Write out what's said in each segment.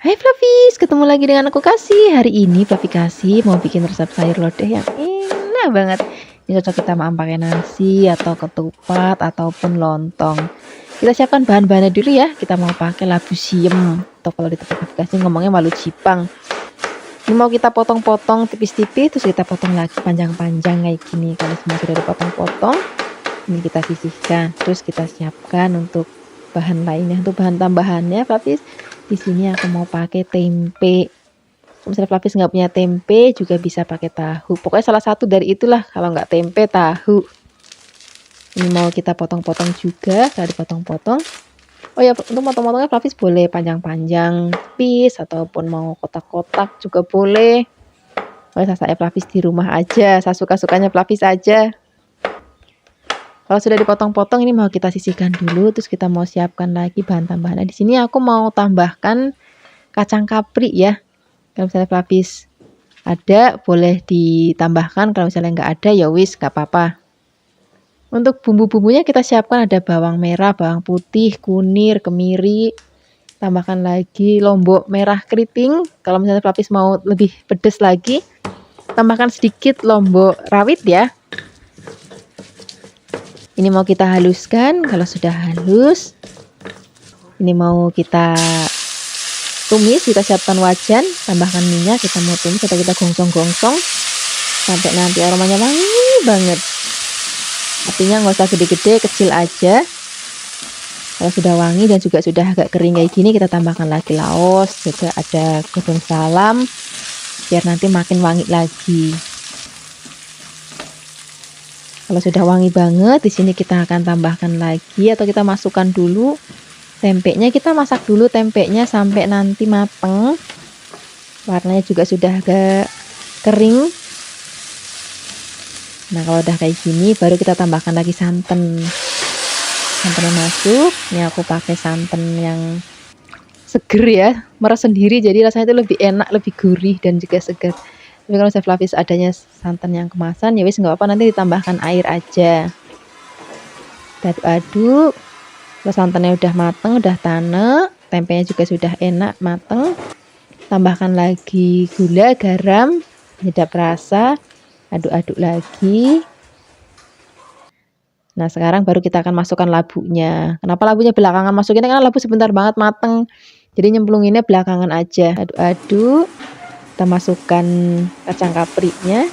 Hai Flavis, ketemu lagi dengan aku Kasih. Hari ini Flavi Kasih mau bikin resep sayur lodeh yang enak banget. Ini cocok kita makan pakai nasi atau ketupat ataupun lontong. Kita siapkan bahan-bahannya dulu ya. Kita mau pakai labu siam atau kalau di tempat Flavi Kasih ngomongnya malu cipang. Ini mau kita potong-potong tipis-tipis, terus kita potong lagi panjang-panjang kayak gini. Kalau semua sudah dipotong-potong, ini kita sisihkan. Terus kita siapkan untuk bahan lainnya. Untuk bahan tambahannya Flavis, di sini aku mau pakai tempe. Kalau misalnya Flavis nggak punya tempe juga bisa pakai tahu. Pokoknya salah satu dari itulah. Kalau nggak tempe, tahu. Ini mau kita potong-potong juga. Kalau dipotong-potong, oh ya, untuk potong-potongnya Flavis boleh panjang-panjang, tipis, ataupun mau kotak-kotak juga boleh. Kalau saya Flavis di rumah aja, saya suka-sukanya Flavis aja. Kalau sudah dipotong-potong, ini mau kita sisihkan dulu, terus kita mau siapkan lagi bahan tambahannya. Di sini aku mau tambahkan kacang kapri ya. Kalau misalnya Flavis ada, boleh ditambahkan. Kalau misalnya nggak ada, ya wis, nggak apa-apa. Untuk bumbu-bumbunya kita siapkan ada bawang merah, bawang putih, kunir, kemiri. Tambahkan lagi lombok merah keriting. Kalau misalnya Flavis mau lebih pedas lagi, tambahkan sedikit lombok rawit ya. Ini mau kita haluskan. Kalau sudah halus, ini mau kita tumis. Kita siapkan wajan, tambahkan minyak, kita mau tumis atau kita gongsong-gongsong sampai nanti aromanya wangi banget. Apinya nggak usah gede-gede, kecil aja. Kalau sudah wangi dan juga sudah agak kering kayak gini, kita tambahkan lagi laos, juga ada godong salam, biar nanti makin wangi lagi. Kalau sudah wangi banget, di sini kita akan tambahkan lagi atau kita masukkan dulu tempenya. Kita masak dulu tempenya sampai nanti mateng. Warnanya juga sudah agak kering. Nah, kalau udah kayak gini, baru kita tambahkan lagi santan. Santannya masuk. Ini aku pakai santan yang seger ya, meres sendiri, jadi rasanya itu lebih enak, lebih gurih dan juga segar. Tapi kalau saya Flavis adanya santan yang kemasan, ya wis nggak apa, nanti ditambahkan air aja. Kita aduk. Kalau santannya udah mateng, udah tanek, tempenya juga sudah enak mateng. Tambahkan lagi gula, garam, penyedap rasa. Aduk-aduk lagi. Nah, sekarang baru kita akan masukkan labunya. Kenapa labunya belakangan masukin? Karena labu sebentar banget mateng. Jadi nyemplunginnya belakangan aja. Aduk-aduk. Kita masukkan kacang kaprinya.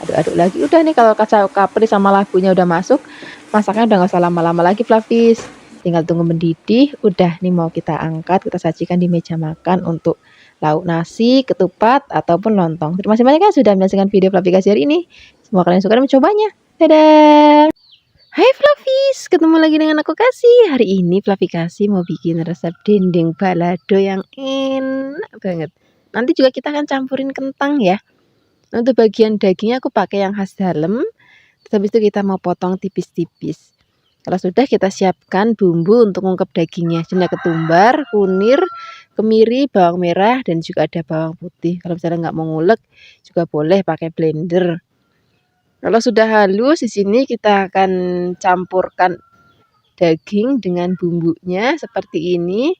Aduk-aduk lagi. Udah nih, kalau kacang kapri sama labunya udah masuk, masaknya udah nggak usah lama-lama lagi Flavis. Tinggal tunggu mendidih. Udah nih, mau kita angkat, kita sajikan di meja makan untuk lauk nasi, ketupat, ataupun lontong. Terima kasih banyak ya sudah menyaksikan video Flavi Kasih hari ini. Semoga kalian suka dan mencobanya. Dadah! Hai Flavis, ketemu lagi dengan aku Kasih. Hari ini Flavi Kasih mau bikin resep dendeng balado yang enak banget. Nanti juga kita akan campurin kentang ya. Untuk bagian dagingnya aku pakai yang khas dalam. Habis itu kita mau potong tipis-tipis. Kalau sudah, kita siapkan bumbu untuk ngungkep dagingnya. Ada ketumbar, kunir, kemiri, bawang merah, dan juga ada bawang putih. Kalau misalnya nggak mau ngulek, juga boleh pakai blender. Kalau sudah halus, di sini kita akan campurkan daging dengan bumbunya seperti ini.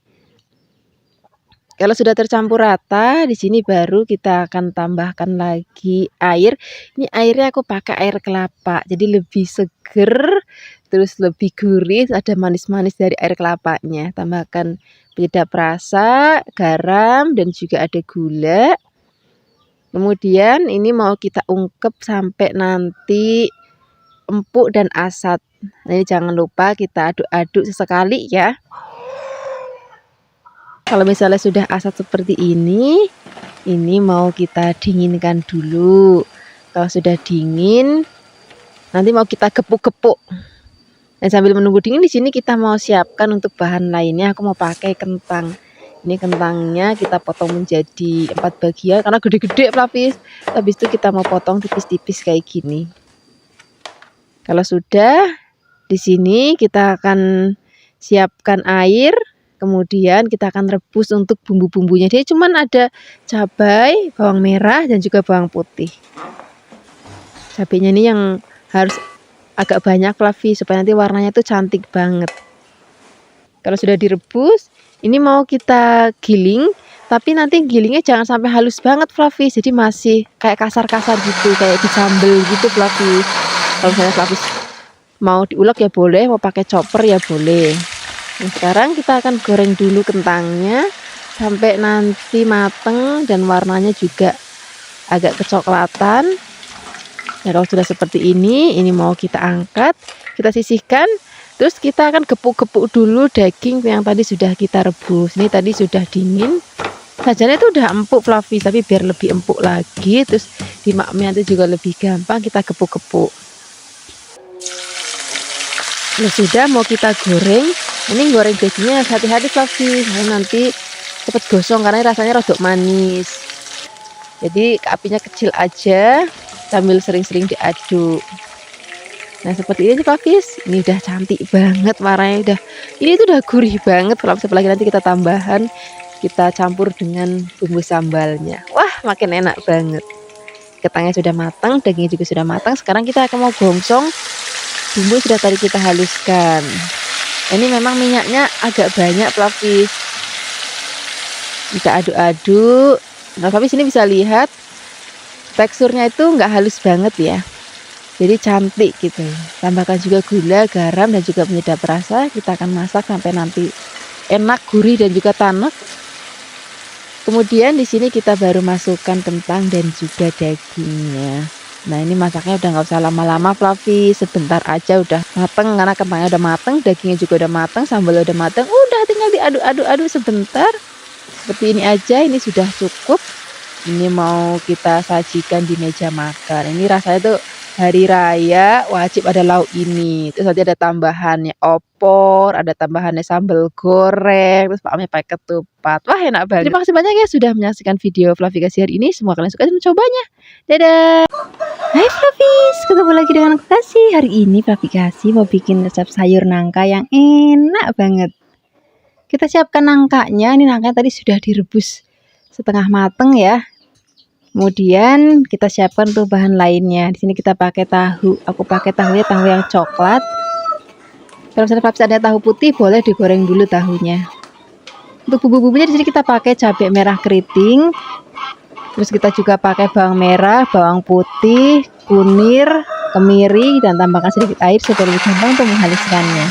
Kalau sudah tercampur rata, di sini baru kita akan tambahkan lagi air. Ini airnya aku pakai air kelapa, jadi lebih seger, terus lebih gurih, ada manis-manis dari air kelapanya. Tambahkan penyedap rasa, garam, dan juga ada gula. Kemudian ini mau kita ungkep sampai nanti empuk dan asat. Nah, ini jangan lupa kita aduk-aduk sesekali ya. Kalau misalnya sudah asat seperti ini mau kita dinginkan dulu. Kalau sudah dingin, nanti mau kita gepuk-gepuk. Dan sambil menunggu dingin, di sini kita mau siapkan untuk bahan lainnya. Aku mau pakai kentang. Ini kentangnya kita potong menjadi 4 bagian karena gede-gede Flavis. Habis itu kita mau potong tipis-tipis kayak gini. Kalau sudah, di sini kita akan siapkan air. Kemudian kita akan rebus untuk bumbu-bumbunya. Dia cuman ada cabai, bawang merah, dan juga bawang putih. Cabainya ini yang harus agak banyak Flavi, supaya nanti warnanya tuh cantik banget. Kalau sudah direbus, ini mau kita giling Tapi nanti gilingnya jangan sampai halus banget Fluffy, jadi masih kayak kasar-kasar gitu, kayak disambel gitu Fluffy. Kalau misalnya Fluffy mau diulek ya boleh, mau pakai chopper ya boleh. Nah, sekarang kita akan goreng dulu kentangnya sampai nanti mateng dan warnanya juga agak kecoklatan. Nah, kalau sudah seperti ini mau kita angkat, kita sisihkan. Terus kita akan gepuk-gepuk dulu daging yang tadi sudah kita rebus. Ini tadi sudah dingin. Sajiannya itu udah empuk Fluffy, tapi biar lebih empuk lagi, terus dimakmi nanti juga lebih gampang, kita gepuk-gepuk. Nah, sudah mau kita goreng. Ini goreng dagingnya hati-hati Fluffy, nanti cepet gosong karena rasanya rodok manis. Jadi apinya kecil aja sambil sering-sering diaduk. Nah, seperti ini Fluffy. Ini udah cantik banget warnanya, ini tuh udah gurih banget. Fluffy, apalagi nanti kita tambahan, kita campur dengan bumbu sambalnya. Wah, makin enak banget. Kentangnya sudah matang, dagingnya juga sudah matang. Sekarang kita akan mau gongsong. Bumbu sudah tadi kita haluskan. Ini memang minyaknya agak banyak Fluffy. Kita aduk-aduk. Nah, Fluffy sini bisa lihat teksturnya itu nggak halus banget ya. Jadi cantik gitu. Tambahkan juga gula, garam, dan juga penyedap rasa. Kita akan masak sampai nanti enak, gurih, dan juga tanek. Kemudian di sini kita baru masukkan kentang dan juga dagingnya. Nah, ini masaknya udah nggak usah lama-lama Fluffy, sebentar aja udah mateng karena kentangnya udah mateng, dagingnya juga udah mateng, sambalnya udah mateng. Udah tinggal diaduk-aduk sebentar. Seperti ini aja, ini sudah cukup. Ini mau kita sajikan di meja makan. Ini rasanya tuh hari raya wajib ada lauk ini. Terus nanti ada tambahannya opor, ada tambahannya sambal goreng, terus paknya pakai ketupat. Wah, enak banget. Terima kasih banyak ya sudah menyaksikan video Fluffy Kasih hari ini. Semoga kalian suka dan mencobanya. Dadah. Hai Fluffy, ketemu lagi dengan aku Kasih. Hari ini Fluffy Kasih mau bikin resep sayur nangka yang enak banget. Kita siapkan nangkanya. Ini nangkanya tadi sudah direbus setengah mateng ya. Kemudian kita siapkan untuk bahan lainnya. Di sini kita pakai tahu. Aku pakai tahunya tahu yang coklat. Kalau misalnya Fluffy ada tahu putih, boleh digoreng dulu tahunya. Untuk bumbu-bumbunya di sini kita pakai cabai merah keriting. Terus kita juga pakai bawang merah, bawang putih, kunir, kemiri, dan tambahkan sedikit air supaya lebih gampang untuk menghaluskannya.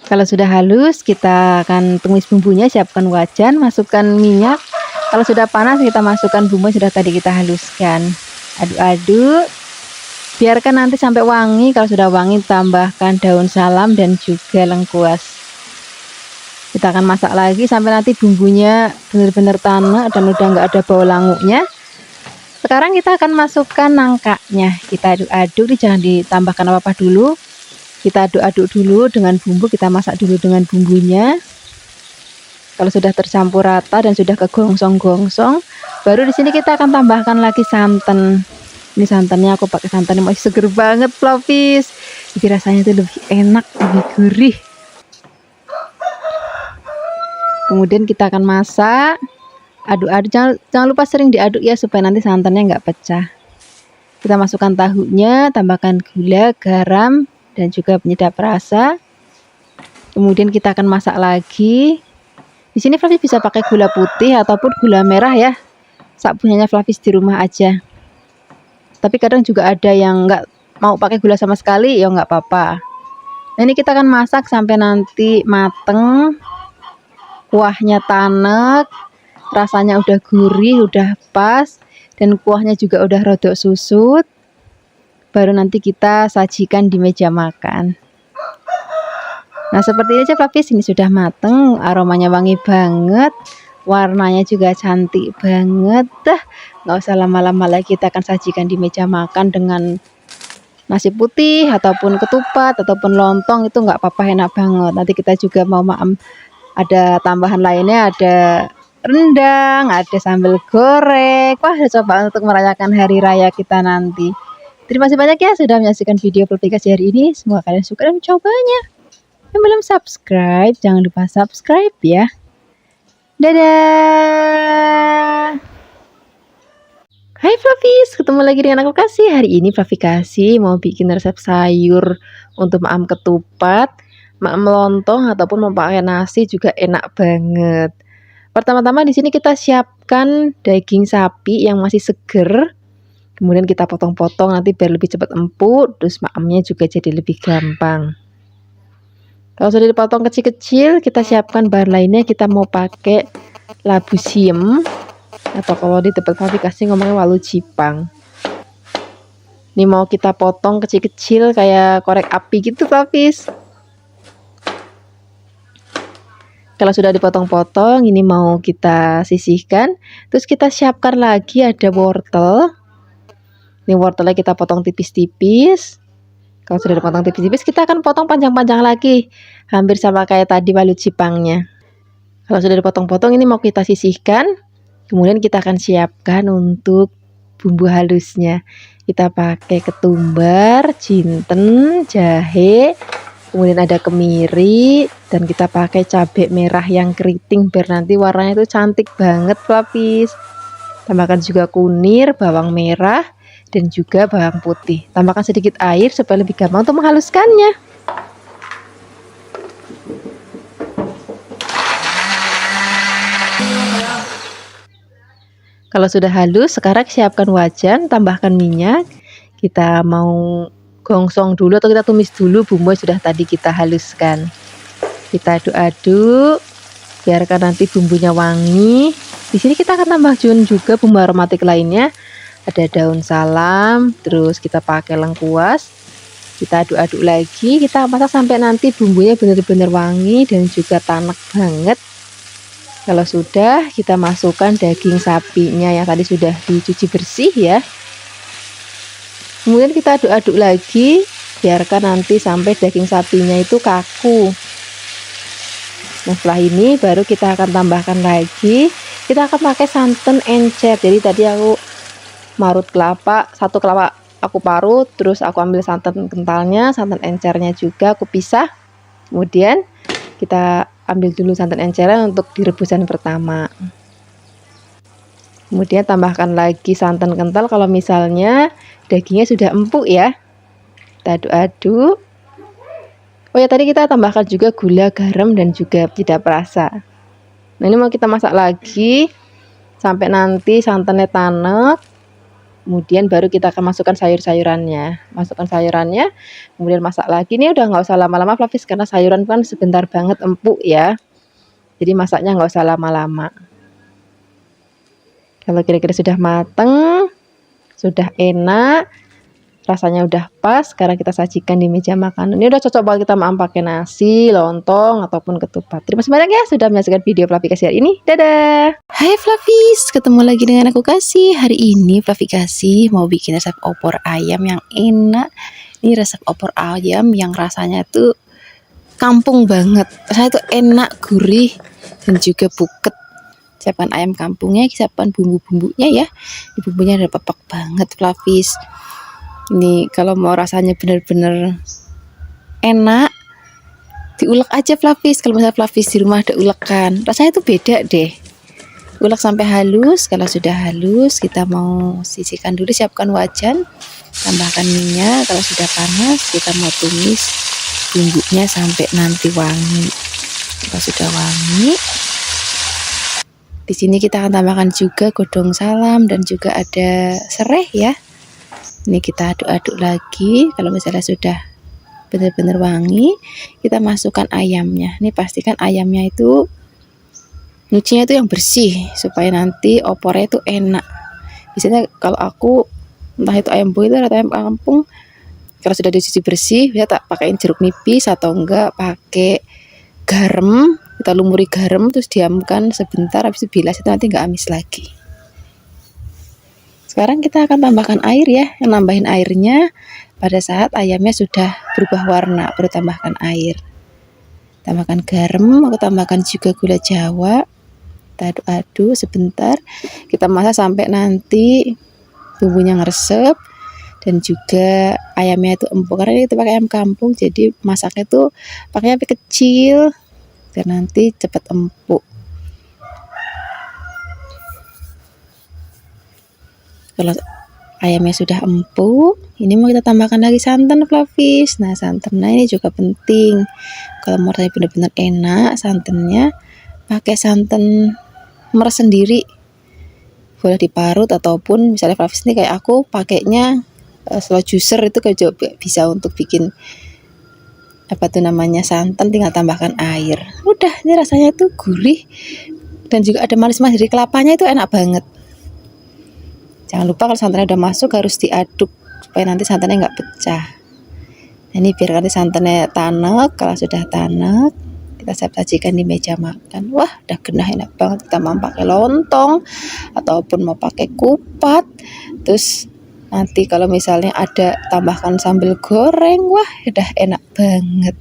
Kalau sudah halus, kita akan tumis bumbunya, siapkan wajan, masukkan minyak. Kalau sudah panas, kita masukkan bumbu yang sudah tadi kita haluskan. Aduk-aduk, biarkan nanti sampai wangi. Kalau sudah wangi, tambahkan daun salam dan juga lengkuas. Kita akan masak lagi sampai nanti bumbunya benar-benar tanek dan udah nggak ada bau languknya. Sekarang kita akan masukkan nangkanya. Kita aduk-aduk, jangan ditambahkan apa-apa dulu. Kita aduk-aduk dulu dengan bumbu, kita masak dulu dengan bumbunya. Kalau sudah tercampur rata dan sudah kegongsong-gongsong, baru di sini kita akan tambahkan lagi santan. Ini santannya aku pakai santan yang masih seger banget Fluffy. Jadi rasanya itu lebih enak, lebih gurih. Kemudian kita akan masak, aduk-aduk. Jangan lupa sering diaduk ya supaya nanti santannya nggak pecah. Kita masukkan tahunya, tambahkan gula, garam, dan juga penyedap rasa. Kemudian kita akan masak lagi. Di sini Fluffy bisa pakai gula putih ataupun gula merah ya. Sak punyanya Fluffy di rumah aja. Tapi kadang juga ada yang nggak mau pakai gula sama sekali, ya nggak apa-apa. Nah, ini kita akan masak sampai nanti mateng. Kuahnya tanek, rasanya udah gurih, udah pas, dan kuahnya juga udah rodok susut. Baru nanti kita sajikan di meja makan. Nah, seperti ini aja Fluffy, ini sudah mateng, aromanya wangi banget, warnanya juga cantik banget. Nggak usah lama-lama lagi, kita akan sajikan di meja makan dengan nasi putih ataupun ketupat ataupun lontong, itu nggak apa-apa, enak banget. Nanti kita juga mau ada tambahan lainnya, ada rendang, ada sambal goreng. Wah, coba untuk merayakan hari raya kita nanti. Terima kasih banyak ya sudah menyaksikan video Fluffy Kasih hari ini. Semoga kalian suka dan mencobanya. Yang belum subscribe, jangan lupa subscribe ya. Dadah. Hai Flavis, ketemu lagi dengan aku Kasih. Hari ini Flavi Kasih mau bikin resep sayur untuk maam ketupat, maam lontong ataupun mau pakai nasi juga enak banget. Pertama-tama di sini kita siapkan daging sapi yang masih seger. Kemudian kita potong-potong nanti biar lebih cepat empuk, terus maamnya juga jadi lebih gampang. Kalau sudah dipotong kecil-kecil, kita siapkan bahan lainnya. Kita mau pakai labu siam, atau kalau di tempat Flavi Kasih ngomongnya walu jipang. Ini mau kita potong kecil-kecil kayak korek api gitu, Flavis. Kalau sudah dipotong-potong, ini mau kita sisihkan. Terus kita siapkan lagi ada wortel. Ini wortelnya kita potong tipis-tipis. Kalau sudah dipotong tipis-tipis, kita akan potong panjang-panjang lagi. Hampir sama kayak tadi walu jipangnya. Kalau sudah dipotong-potong, ini mau kita sisihkan. Kemudian kita akan siapkan untuk bumbu halusnya. Kita pakai ketumbar, jinten, jahe, kemudian ada kemiri, dan kita pakai cabai merah yang keriting biar nanti warnanya itu cantik banget, Flavis. Tambahkan juga kunir, bawang merah, dan juga bawang putih. Tambahkan sedikit air supaya lebih gampang untuk menghaluskannya. Kalau sudah halus, sekarang siapkan wajan, tambahkan minyak. Kita mau gongsong dulu atau kita tumis dulu bumbu yang sudah tadi kita haluskan. Kita aduk-aduk, biarkan nanti bumbunya wangi. Di sini kita akan tambah juga bumbu aromatik lainnya. Ada daun salam, terus kita pakai lengkuas. Kita aduk-aduk lagi, kita masak sampai nanti bumbunya benar-benar wangi dan juga tanak banget. Kalau sudah, kita masukkan daging sapinya yang tadi sudah dicuci bersih ya. Kemudian kita aduk-aduk lagi, biarkan nanti sampai daging sapinya itu kaku. Nah, setelah ini baru kita akan tambahkan lagi, kita akan pakai santan encer. Jadi tadi aku marut kelapa, satu kelapa aku parut, terus aku ambil santan kentalnya, santan encernya juga aku pisah. Kemudian kita ambil dulu santan encernya untuk direbusan pertama. Kemudian tambahkan lagi santan kental kalau misalnya dagingnya sudah empuk ya. Kita aduk-aduk. Oh ya, tadi kita tambahkan juga gula, garam, dan juga penyedap rasa. Nah, ini mau kita masak lagi sampai nanti santannya tanek. Kemudian baru kita akan masukkan sayur-sayurannya. Masukkan sayurannya, kemudian masak lagi. Ini udah nggak usah lama-lama, Flavis, karena sayuran kan sebentar banget empuk ya. Jadi masaknya nggak usah lama-lama. Kalau kira-kira sudah mateng, sudah enak, rasanya udah pas, sekarang kita sajikan di meja makan. Ini udah cocok banget kita makan pakai nasi, lontong, ataupun ketupat. Terima kasih banyak ya sudah menyaksikan video Flavi Kasih hari ini. Dadah! Hai Flavis, ketemu lagi dengan aku Kasih. Hari ini Flavi Kasih mau bikin resep opor ayam yang enak. Ini resep opor ayam yang rasanya tuh kampung banget. Rasanya tuh enak, gurih, dan juga buket. Siapkan ayam kampungnya, siapkan bumbu-bumbunya ya. Ini bumbunya ada pepek banget, Flavis. Ini kalau mau rasanya bener-bener enak, diulek aja, Flavis. Kalau misalnya Flavis di rumah ada ulekan, rasanya tuh beda deh. Ulek sampai halus. Kalau sudah halus, kita mau sisihkan dulu, siapkan wajan, tambahkan minyak. Kalau sudah panas, kita mau tumis bumbunya sampai nanti wangi. Kalau sudah wangi, di sini kita akan tambahkan juga godong salam dan juga ada serai ya. Ini kita aduk-aduk lagi. Kalau misalnya sudah benar-benar wangi, kita masukkan ayamnya. Ini pastikan ayamnya itu nyucinya itu yang bersih supaya nanti opornya itu enak. Biasanya kalau aku entah itu ayam boiler atau ayam kampung, kalau sudah dicuci bersih, bisa tak pakaiin jeruk nipis atau enggak pakai garam. Kita lumuri garam terus diamkan sebentar, habis itu bilas, itu nanti nggak amis lagi. Sekarang kita akan tambahkan air ya. Yang nambahin airnya pada saat ayamnya sudah berubah warna, baru tambahkan air. Tambahkan garam, aku tambahkan juga gula jawa. Kita aduk-aduk sebentar. Kita masak sampai nanti bumbunya ngeresep dan juga ayamnya itu empuk. Karena kita pakai ayam kampung, jadi masaknya tuh pakai api kecil biar nanti cepat empuk. Kalau ayamnya sudah empuk, ini mau kita tambahkan lagi santan Flavis. Nah, santannya ini juga penting. Kalau mau rasanya benar-benar enak, santannya pakai santan meres sendiri. Boleh diparut ataupun misalnya Flavis ini kayak aku pakainya slow juicer, itu kayak juga bisa untuk bikin apa tuh namanya santan, tinggal tambahkan air. Udah, ini rasanya tuh gurih dan juga ada manis-manis dari kelapanya, itu enak banget. Jangan lupa kalau santannya udah masuk harus diaduk supaya nanti santannya nggak pecah. Nah, ini biar nanti santannya tanek. Kalau sudah tanek, kita sajikan di meja makan. Wah, udah genah, enak banget. Kita mau pakai lontong ataupun mau pakai kupat. Terus nanti kalau misalnya ada tambahkan sambal goreng, wah udah enak banget.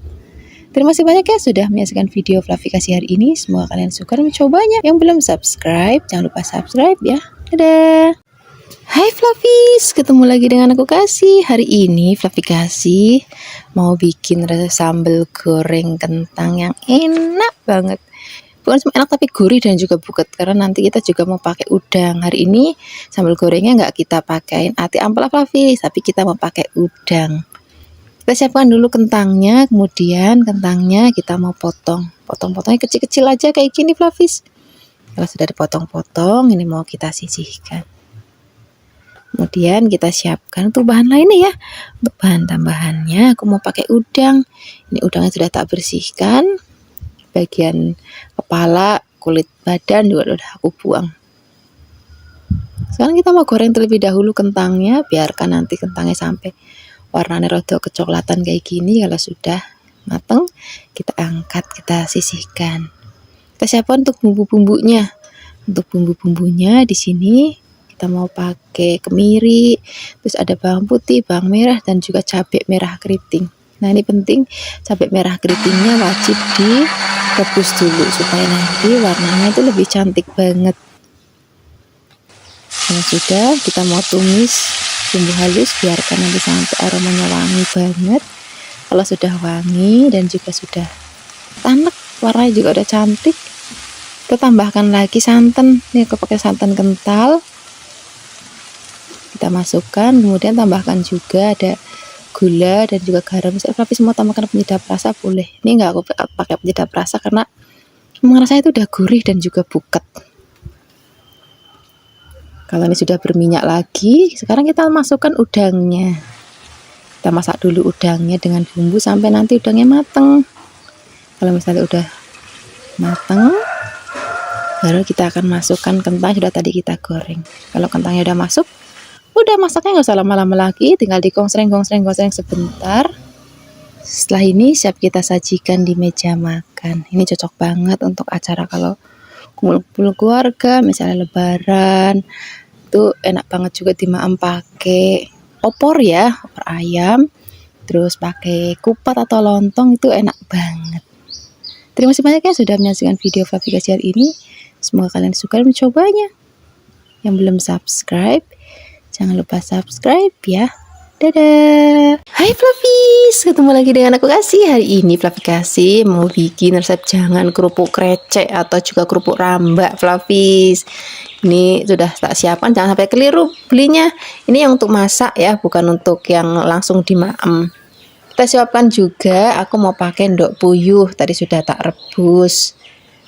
Terima kasih banyak ya sudah menyaksikan video Fluffy Kasih hari ini. Semoga kalian suka dan mencobanya. Yang belum subscribe, jangan lupa subscribe ya. Dadah. Hai Fluffies, ketemu lagi dengan aku Kasih. Hari ini Fluffy Kasih mau bikin sambal goreng kentang yang enak banget. Bukan cuma enak tapi gurih dan juga buket, karena nanti kita juga mau pakai udang. Hari ini sambal gorengnya nggak kita pakein ati ampela Fluffies, tapi kita mau pakai udang. Kita siapkan dulu kentangnya, kemudian kentangnya kita mau potong-potongnya kecil-kecil aja kayak gini Fluffies. Kalau sudah dipotong-potong, ini mau kita sisihkan. Kemudian kita siapkan untuk bahan lainnya ya. Bahan tambahannya aku mau pakai udang. Ini udangnya sudah tak bersihkan. Bagian kepala, kulit badan juga udah aku buang. Sekarang kita mau goreng terlebih dahulu kentangnya. Biarkan nanti kentangnya sampai warnanya rada kecoklatan kayak gini. Kalau sudah mateng, kita angkat, kita sisihkan. Kita siapkan untuk bumbu-bumbunya. Untuk bumbu-bumbunya di sini kita mau pakai kemiri, terus ada bawang putih, bawang merah, dan juga cabai merah keriting. Nah, ini penting, cabai merah keritingnya wajib direbus dulu supaya nanti warnanya itu lebih cantik banget. Nah, sudah, kita mau tumis bumbu halus, biarkan nanti sampai aromanya wangi banget. Kalau sudah wangi dan juga sudah tanek, warnanya juga udah cantik, kita tambahkan lagi santan. Ini aku pakai santan kental. Kita masukkan, kemudian tambahkan juga ada gula dan juga garam. Misalnya Fluffy mau tambahkan penyedap rasa boleh. Ini enggak aku pakai penyedap rasa karena memang rasanya itu udah gurih dan juga buket. Kalau ini sudah berminyak lagi, sekarang kita masukkan udangnya. Kita masak dulu udangnya dengan bumbu sampai nanti udangnya mateng. Kalau misalnya udah mateng, baru kita akan masukkan kentang sudah tadi kita goreng. Kalau kentangnya udah masuk, udah masaknya nggak usah lama-lama lagi, tinggal digosreng sebentar. Setelah ini siap kita sajikan di meja makan. Ini cocok banget untuk acara kalau kumpul keluarga, misalnya lebaran. Itu enak banget juga dimaem pakai opor ya, opor ayam. Terus pakai kupat atau lontong, itu enak banget. Terima kasih banyak ya sudah menyaksikan video Fluffy Kasih hari ini. Semoga kalian suka dan mencobanya. Yang belum subscribe, jangan lupa subscribe ya. Dadah. Hai Fluffies, ketemu lagi dengan aku Kasih. Hari ini Fluffy Kasih mau bikin resep jangan kerupuk krecek atau juga kerupuk rambak Fluffies. Ini sudah tak siapkan, jangan sampai keliru belinya. Ini yang untuk masak ya, bukan untuk yang langsung dimaem. Kita siapkan juga, aku mau pakai endok puyuh, tadi sudah tak rebus.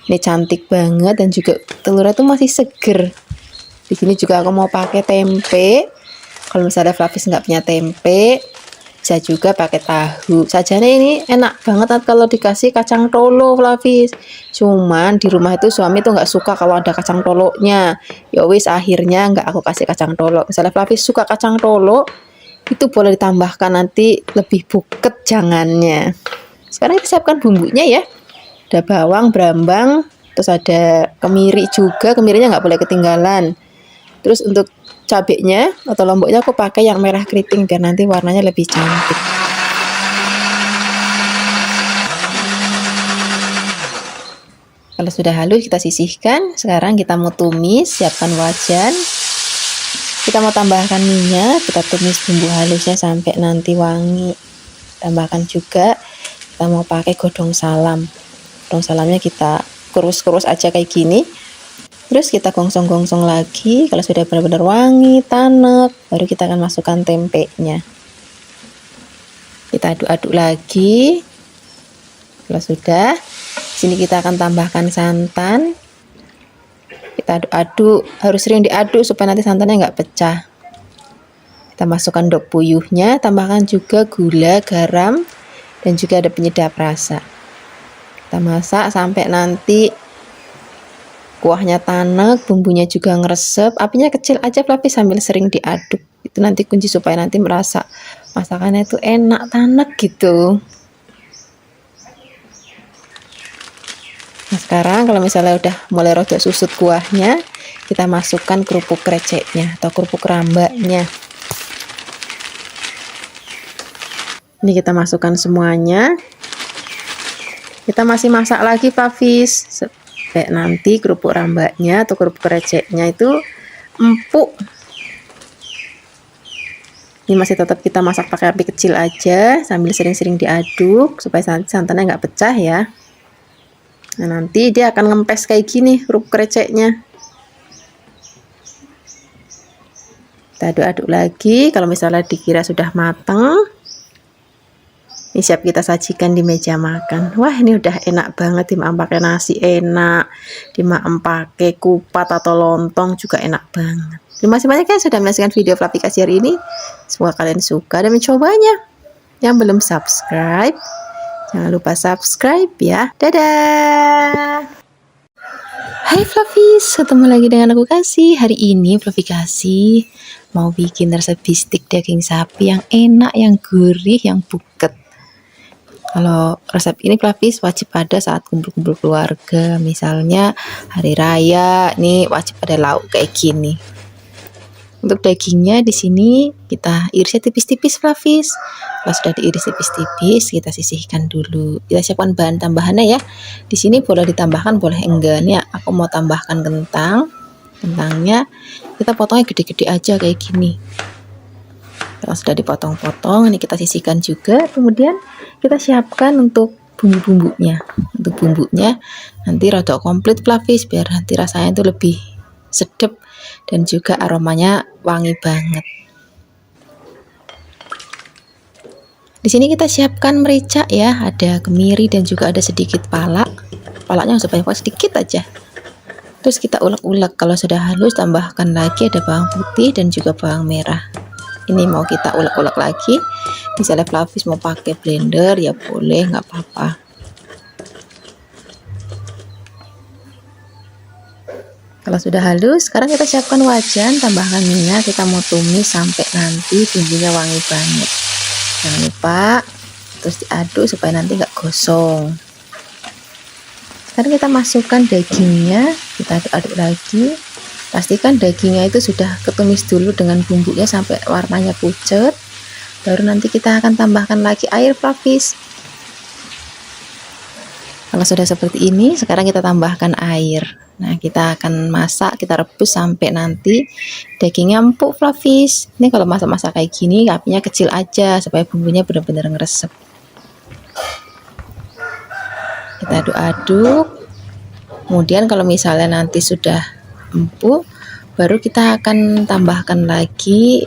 Ini cantik banget dan juga telurnya tuh masih seger. Di sini juga aku mau pakai tempe. Kalau misalnya Fluffy nggak punya tempe, bisa juga pakai tahu. Sajanya ini enak banget kalau dikasih kacang tolo Fluffy. Cuman di rumah itu suami tuh nggak suka kalau ada kacang tolonya. Ya wis, akhirnya nggak aku kasih kacang tolo. Misalnya Fluffy suka kacang tolo, itu boleh ditambahkan nanti lebih buket jangannya. Sekarang kita siapkan bumbunya ya. Ada bawang, brambang, terus ada kemiri juga. Kemirinya nggak boleh ketinggalan. Terus untuk cabenya atau lomboknya aku pakai yang merah keriting biar nanti warnanya lebih cantik. Kalau sudah halus kita sisihkan. Sekarang kita mau tumis, siapkan wajan. Kita mau tambahkan minyak, kita tumis bumbu halusnya sampai nanti wangi. Tambahkan juga kita mau pakai godong salam. Godong salamnya kita kurus-kurus aja kayak gini. Terus kita gongsong-gongsong lagi. Kalau sudah benar-benar wangi, tanek, baru kita akan masukkan tempenya. Kita aduk-aduk lagi. Kalau sudah, sini kita akan tambahkan santan. Kita aduk-aduk, harus sering diaduk supaya nanti santannya nggak pecah. Kita masukkan dok puyuhnya, tambahkan juga gula, garam, dan juga ada penyedap rasa. Kita masak sampai nanti kuahnya tanek, bumbunya juga ngeresep. Apinya kecil aja tapi sambil sering diaduk. Itu nanti kunci supaya nanti merasa masakannya itu enak, tanek gitu. Nah sekarang kalau misalnya udah mulai rada susut kuahnya, kita masukkan kerupuk kreceknya atau kerupuk rambaknya. Ini kita masukkan semuanya. Kita masih masak lagi Flavis, sampai nanti kerupuk rambaknya atau kerupuk kreceknya itu empuk. Ini masih tetap kita masak pakai api kecil aja, sambil sering-sering diaduk supaya santannya nggak pecah ya. Nah nanti dia akan ngempes kayak gini kerupuk kreceknya. Kita aduk-aduk lagi. Kalau misalnya dikira sudah matang, ini siap kita sajikan di meja makan. Wah ini udah enak banget, dimakan pakai nasi enak, dimakan pakai kupat atau lontong juga enak banget. Terima kasih banyak ya sudah menyaksikan video aplikasi hari ini. Semoga kalian suka dan mencobanya. Yang belum subscribe, jangan lupa subscribe ya. Dadah. Hai Flavis, ketemu lagi dengan aku Kasih. Hari ini Flavi Kasih mau bikin resep bistik daging sapi yang enak, yang gurih, yang buket. Kalau resep ini Flavis wajib ada saat kumpul-kumpul keluarga. Misalnya hari raya, nih wajib ada lauk kayak gini. Untuk dagingnya di sini kita irisnya tipis-tipis Flavis. Kalau sudah diiris tipis-tipis, kita sisihkan dulu. Kita siapkan bahan tambahannya ya. Di sini boleh ditambahkan, boleh enggak. Nih aku mau tambahkan kentang. Kentangnya kita potongnya gede-gede aja kayak gini. Kalau sudah dipotong-potong, ini kita sisihkan juga. Kemudian kita siapkan untuk bumbu-bumbunya. Untuk bumbunya nanti rada komplit Flavis biar nanti rasanya itu lebih sedap dan juga aromanya wangi banget. Di sini kita siapkan merica ya, ada kemiri dan juga ada sedikit palak. Palaknya supaya sedikit aja. Terus kita ulek-ulek. Kalau sudah halus tambahkan lagi ada bawang putih dan juga bawang merah. Ini mau kita ulek-ulek lagi. Misalnya Flavis mau pakai blender ya boleh, nggak apa-apa. Kalau sudah halus, sekarang kita siapkan wajan, tambahkan minyak, kita mau tumis sampai nanti bumbunya wangi banget. Jangan lupa terus diaduk supaya nanti nggak gosong. Sekarang kita masukkan dagingnya, kita aduk-aduk lagi. Pastikan dagingnya itu sudah ketumis dulu dengan bumbunya sampai warnanya pucat. Baru nanti kita akan tambahkan lagi air Flavis. Kalau sudah seperti ini, sekarang kita tambahkan air. Nah, kita akan masak, kita rebus sampai nanti dagingnya empuk Flavis. Ini kalau masak-masak kayak gini, apinya kecil aja supaya bumbunya benar-benar ngeresep. Kita aduk-aduk. Kemudian kalau misalnya nanti sudah empuk, baru kita akan tambahkan lagi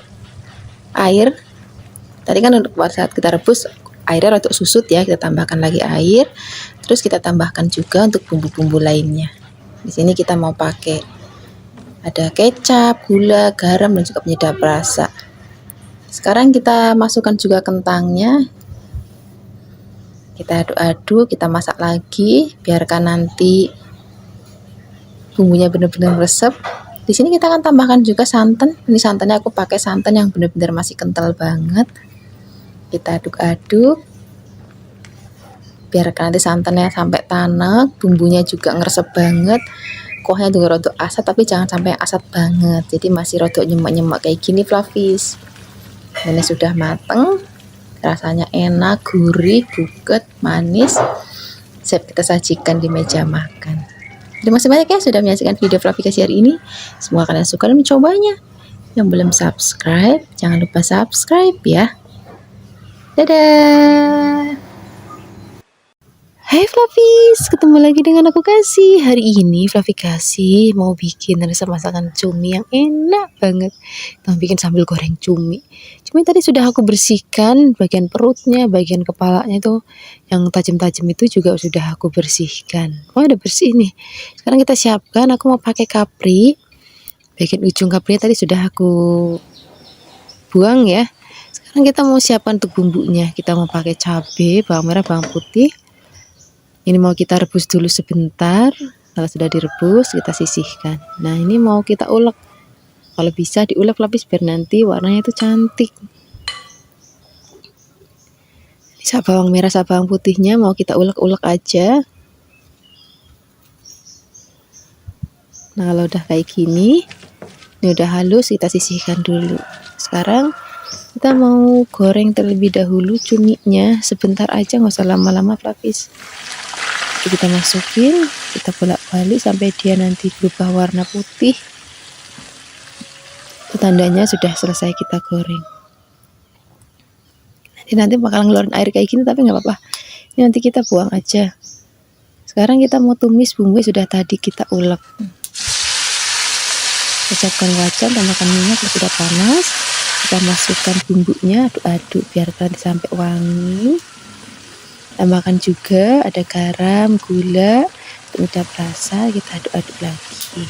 air. Tadi kan untuk saat kita rebus airnya rada susut ya, kita tambahkan lagi air. Terus kita tambahkan juga untuk bumbu-bumbu lainnya. Di sini kita mau pakai ada kecap, gula, garam dan juga penyedap rasa. Sekarang kita masukkan juga kentangnya. Kita aduk-aduk, kita masak lagi, biarkan nanti bumbunya benar-benar resep. Di sini kita akan tambahkan juga santan. Ini santannya aku pakai santan yang benar-benar masih kental banget. Kita aduk-aduk. Biarkan nanti santannya sampai tanek, bumbunya juga ngeresep banget. Kuahnya juga rada asat tapi jangan sampai asat banget. Jadi masih rada nyemak-nyemak kayak gini Flavis. Ini sudah mateng. Rasanya enak, gurih, buket, manis. Siap kita sajikan di meja makan. Terima kasih banyak ya sudah menyaksikan video aplikasi hari ini. Semoga kalian suka dan mencobanya. Yang belum subscribe, jangan lupa subscribe ya. Dadah. Hai Flavis, ketemu lagi dengan aku Kasih. Hari ini Flavi Kasih mau bikin resep masakan cumi yang enak banget. Kita mau bikin sambil goreng cumi. Cumi tadi sudah aku bersihkan, bagian perutnya, bagian kepalanya itu yang tajam-tajam itu juga sudah aku bersihkan. Oh, udah bersih nih. Sekarang kita siapkan, aku mau pakai kapri. Bagian ujung kaprinya tadi sudah aku buang ya. Sekarang kita mau siapkan untuk bumbunya. Kita mau pakai cabai, bawang merah, bawang putih. Ini mau kita rebus dulu sebentar. Kalau sudah direbus, kita sisihkan. Nah, ini mau kita ulek. Kalau bisa diulek lapis biar nanti warnanya itu cantik. Ini bawang merah, bawang putihnya mau kita ulek-ulek aja. Nah, kalau udah kayak gini, ini udah halus, kita sisihkan dulu. Sekarang kita mau goreng terlebih dahulu cuminya. Sebentar aja, nggak usah lama-lama lapis. Kita masukin, kita bolak-balik sampai dia nanti berubah warna putih. Itu tandanya sudah selesai kita goreng. Nanti bakal ngeluarin air kayak gini, tapi nggak apa-apa. Ini nanti kita buang aja. Sekarang kita mau tumis bumbu sudah tadi kita ulek. Kita siapkan wajan, tambahkan minyak kalau sudah panas. Kita masukkan bumbunya, aduk-aduk biar nanti sampai wangi. Tambahkan juga ada garam, gula, penyedap rasa, kita aduk-aduk lagi.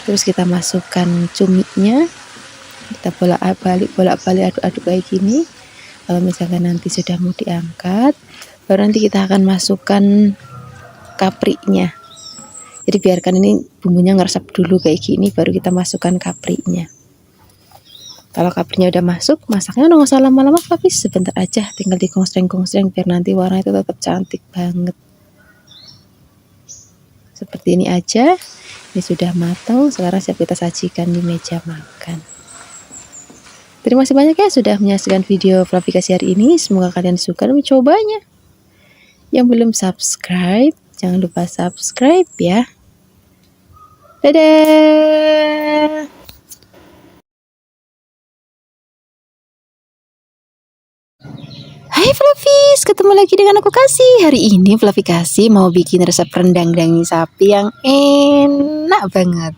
Terus kita masukkan cuminya, kita bolak-balik aduk-aduk kayak gini. Kalau misalkan nanti sudah mau diangkat, baru nanti kita akan masukkan kaprinya. Jadi biarkan ini bumbunya ngeresap dulu kayak gini, baru kita masukkan kaprinya. Kalau kaprinya udah masuk, masaknya udah nggak usah lama-lama, tapi sebentar aja, tinggal digosreng-gosreng biar nanti warna itu tetap cantik banget. Seperti ini aja. Ini sudah matang, sekarang siap kita sajikan di meja makan. Terima kasih banyak ya sudah menyaksikan video Flavi Kasih hari ini. Semoga kalian suka dan mencobanya. Yang belum subscribe, jangan lupa subscribe ya. Dadah! Hai Flavis, ketemu lagi dengan aku Kasih. Hari ini Flavi Kasih mau bikin resep rendang daging sapi yang enak banget.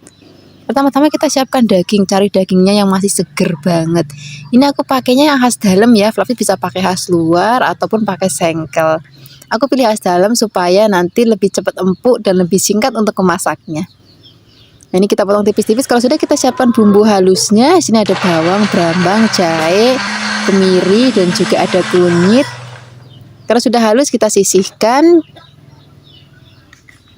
Pertama-tama kita siapkan daging, cari dagingnya yang masih seger banget. Ini aku pakainya yang khas dalam ya, Flavi bisa pakai khas luar ataupun pakai sengkel. Aku pilih khas dalam supaya nanti lebih cepat empuk dan lebih singkat untuk memasaknya. Nah, ini kita potong tipis-tipis. Kalau sudah kita siapkan bumbu halusnya. Sini ada bawang, brambang, jahe, kemiri, dan juga ada kunyit. Kalau sudah halus kita sisihkan.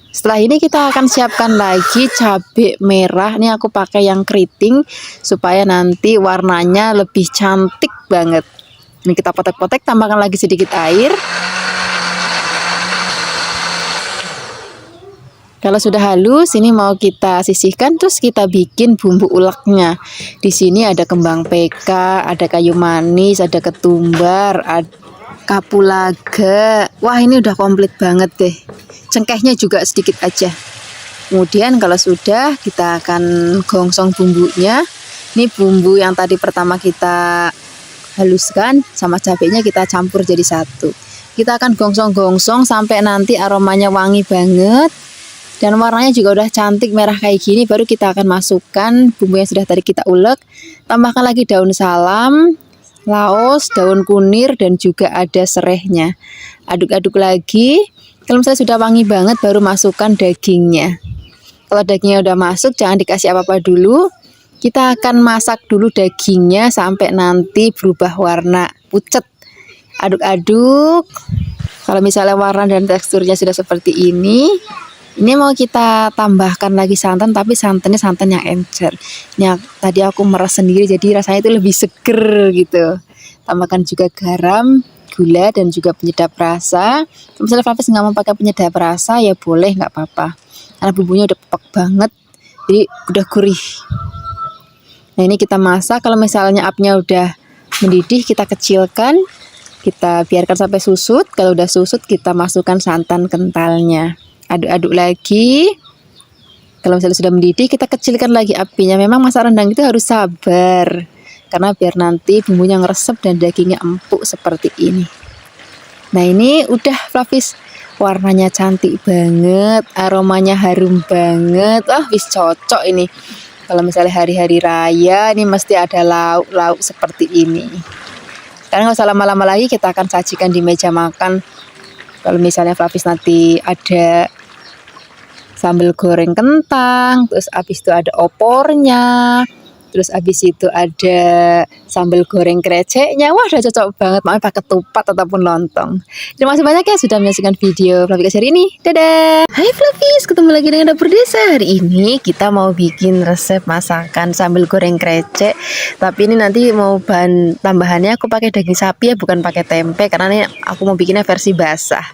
Setelah ini kita akan siapkan lagi cabai merah. Ini aku pakai yang keriting supaya nanti warnanya lebih cantik banget. Ini kita potek-potek, tambahkan lagi sedikit air. Kalau sudah halus, ini mau kita sisihkan, terus kita bikin bumbu uleknya. Di sini ada kembang PK, ada kayu manis, ada ketumbar, ada kapulaga. Wah, ini udah komplit banget deh. Cengkehnya juga sedikit aja. Kemudian kalau sudah, kita akan gongsong bumbunya. Ini bumbu yang tadi pertama kita haluskan sama cabenya kita campur jadi satu. Kita akan gongsong-gongsong sampai nanti aromanya wangi banget. Dan warnanya juga udah cantik merah kayak gini, baru kita akan masukkan bumbu yang sudah tadi kita ulek. Tambahkan lagi daun salam, laos, daun kunir, dan juga ada serehnya. Aduk-aduk lagi. Kalau misalnya sudah wangi banget, baru masukkan dagingnya. Kalau dagingnya udah masuk, jangan dikasih apa-apa dulu. Kita akan masak dulu dagingnya sampai nanti berubah warna pucat. Aduk-aduk. Kalau misalnya warna dan teksturnya sudah seperti ini mau kita tambahkan lagi santan, tapi santannya santan yang encer. Yang tadi aku meres sendiri, jadi rasanya itu lebih seger gitu. Tambahkan juga garam, gula, dan juga penyedap rasa. Kalau misalnya Flavis nggak mau pakai penyedap rasa, ya boleh, nggak apa-apa. Karena bumbunya udah pepek banget, jadi udah gurih. Nah, ini kita masak. Kalau misalnya apinya udah mendidih, kita kecilkan. Kita biarkan sampai susut. Kalau udah susut, kita masukkan santan kentalnya. Aduk-aduk lagi. Kalau misalnya sudah mendidih, kita kecilkan lagi apinya. Memang masak rendang itu harus sabar, karena biar nanti bumbunya ngeresep dan dagingnya empuk seperti ini. Nah ini udah Flavis, warnanya cantik banget, aromanya harum banget. Wah wis cocok ini. Kalau misalnya hari-hari raya ini mesti ada lauk-lauk seperti ini. Sekarang nggak usah lama-lama lagi, kita akan sajikan di meja makan. Kalau misalnya Flavis nanti ada sambal goreng kentang, terus habis itu ada opornya, terus habis itu ada sambal goreng kreceknya. Wah udah cocok banget, mau pakai ketupat ataupun lontong. Terima kasih banyak ya sudah menyaksikan video Flavis hari ini. Dadah. Hai Flavis, ketemu lagi dengan Dapur Desa. Hari ini kita mau bikin resep masakan sambal goreng krecek. Tapi ini nanti mau bahan tambahannya aku pakai daging sapi ya, bukan pakai tempe, karena ini aku mau bikinnya versi basah.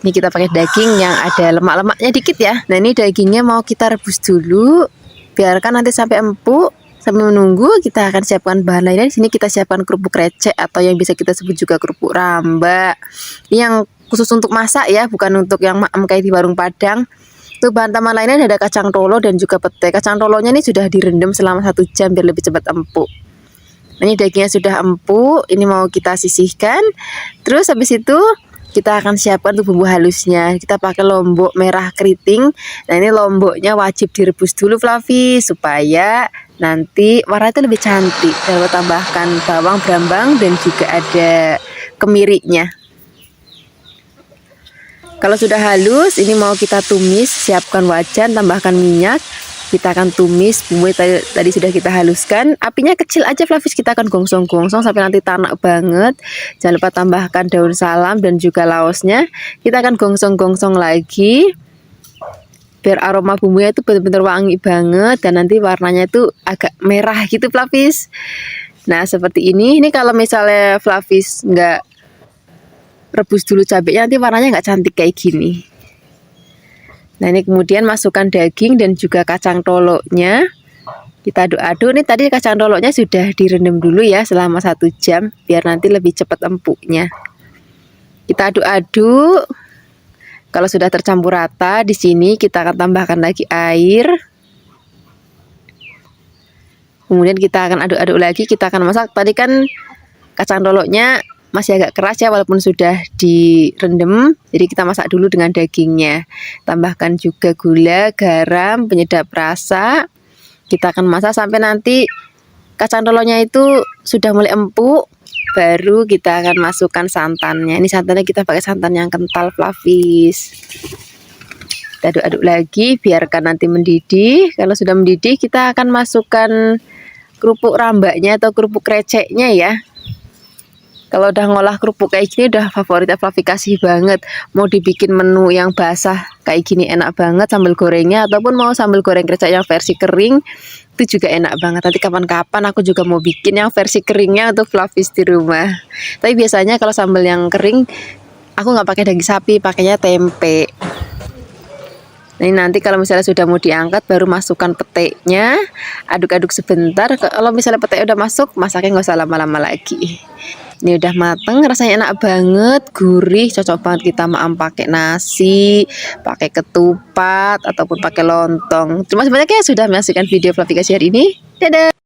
Ini kita pakai daging yang ada lemak-lemaknya dikit ya. Nah ini dagingnya mau kita rebus dulu, biarkan nanti sampai empuk. Sambil menunggu kita akan siapkan bahan lainnya. Di sini kita siapkan kerupuk krecek atau yang bisa kita sebut juga kerupuk ramba. Ini yang khusus untuk masak ya, bukan untuk yang maem kayak di warung Padang. Untuk bahan tambahan lainnya ada kacang tolo dan juga pete. Kacang tolonya ini sudah direndam selama 1 jam biar lebih cepat empuk. Nah, ini dagingnya sudah empuk, ini mau kita sisihkan. Terus habis itu kita akan siapkan untuk bumbu halusnya. Kita pakai lombok merah keriting. Nah ini lomboknya wajib direbus dulu Flavis, supaya nanti warna itu lebih cantik. Lalu tambahkan bawang brambang dan juga ada kemirinya. Kalau sudah halus, ini mau kita tumis. Siapkan wajan, tambahkan minyak. Kita akan tumis bumbu tadi sudah kita haluskan. Apinya kecil aja Flavis, kita akan gongsong-gongsong sampai nanti tanak banget. Jangan lupa tambahkan daun salam dan juga laosnya. Kita akan gongsong-gongsong lagi biar aroma bumbunya itu benar-benar wangi banget dan nanti warnanya itu agak merah gitu Flavis. Nah seperti ini. Ini kalau misalnya Flavis nggak rebus dulu cabenya, nanti warnanya nggak cantik kayak gini. Nah ini kemudian masukkan daging dan juga kacang toloknya. Kita aduk-aduk. Ini tadi kacang toloknya sudah direndam dulu ya selama 1 jam biar nanti lebih cepat empuknya. Kita aduk-aduk. Kalau sudah tercampur rata, di sini kita akan tambahkan lagi air. Kemudian kita akan aduk-aduk lagi. Kita akan masak. Tadi kan kacang toloknya masih agak keras ya walaupun sudah direndam, jadi kita masak dulu dengan dagingnya. Tambahkan juga gula, garam, penyedap rasa. Kita akan masak sampai nanti kacang toloknya itu sudah mulai empuk, baru kita akan masukkan santannya. Ini santannya kita pakai santan yang kental Flavis. Kita aduk-aduk lagi, biarkan nanti mendidih. Kalau sudah mendidih, kita akan masukkan kerupuk rambaknya atau kerupuk kreceknya ya. Kalau udah ngolah kerupuk kayak gini udah favorit Flavis kasih banget. Mau dibikin menu yang basah kayak gini enak banget sambal gorengnya, ataupun mau sambal goreng krecek yang versi kering itu juga enak banget. Nanti kapan-kapan aku juga mau bikin yang versi keringnya untuk Flavis di rumah. Tapi biasanya kalau sambal yang kering aku nggak pakai daging sapi, pakainya tempe. Nah, ini nanti kalau misalnya sudah mau diangkat baru masukkan petenya, aduk-aduk sebentar. Kalau misalnya petenya udah masuk, masaknya nggak usah lama-lama lagi. Ini udah mateng, rasanya enak banget, gurih, cocok banget kita maam pakai nasi, pakai ketupat ataupun pakai lontong. Terima kasih banyak ya sudah menyaksikan video Flavis hari ini. Dadah.